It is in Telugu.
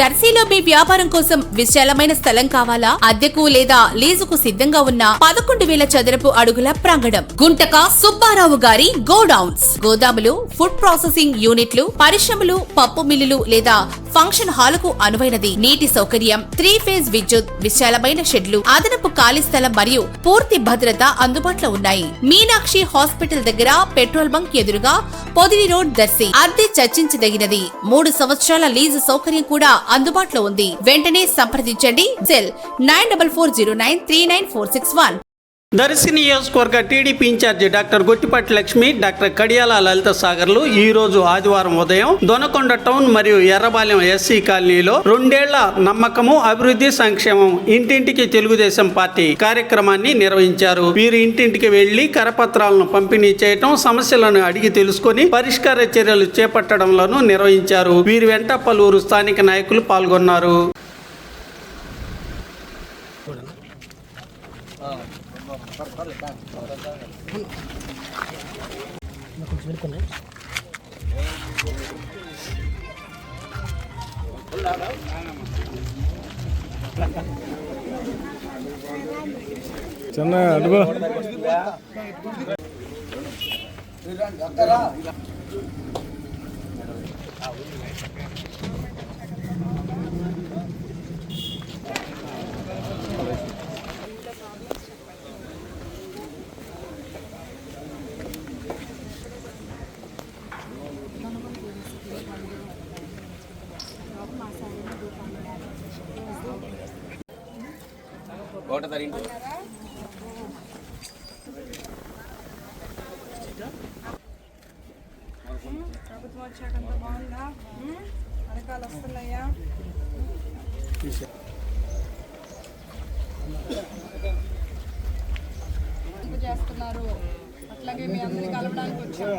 దర్శిలో మీ వ్యాపారం కోసం విశాలమైన స్థలం కావాలా? అద్దెకు లేదా లీజుకు సిద్ధంగా ఉన్న 11,000 చదరపు అడుగుల ప్రాంగణం. గుంటక సుబ్బారావు గారి గోడౌన్స్, గోదాములు, ఫుడ్ ప్రాసెసింగ్ యూనిట్లు, పరిశ్రమలు, పప్పు మిల్లులు లేదా ఫంక్షన్ హాలుకు అనువైనది. నీటి సౌకర్యం, 3 ఫేజ్ విద్యుత్, విశాలమైన షెడ్లు, అదనపు ఖాళీ స్థలం మరియు పూర్తి భద్రత అందుబాటులో ఉన్నాయి. మీనాక్షి హాస్పిటల్ దగ్గర పెట్రోల్ బంక్ ఎదురుగా పొదిలి రోడ్, దర్శి. అద్దె చర్చించదగినది. 3 సంవత్సరాల లీజు సౌకర్యం కూడా అందుబాటులో ఉంది. వెంటనే సంప్రదించండి. సెల్ 9440939461. దర్శి నియోజకవర్గ TDP in charge doctor Gottipati Lakshmi, doctor Kadiyala Lalitha సాగర్లు ఈ రోజు ఆదివారం ఉదయం దొనకొండ టౌన్ మరియు ఎర్రబాలెం ఎస్సీ కాలనీలో 2 ఏళ్ల నమ్మకము, అభివృద్ధి, సంక్షేమం ఇంటింటికి తెలుగుదేశం పార్టీ కార్యక్రమాన్ని నిర్వహించారు. వీరు ఇంటింటికి వెళ్లి కరపత్రాలను పంపిణీ చేయటం, సమస్యలను అడిగి తెలుసుకుని పరిష్కార చర్యలు చేపట్టడంలోనూ నిర్వహించారు. వీరి వెంట పలువురు స్థానిక నాయకులు పాల్గొన్నారు. చిన్న అడుగు ప్రభుత్వం వచ్చాకంత బాగుందా? పథకాలు వస్తున్నాయా? చేస్తున్నారు. అట్లాగే మీ అందరినీ కలవడానికి వచ్చాం.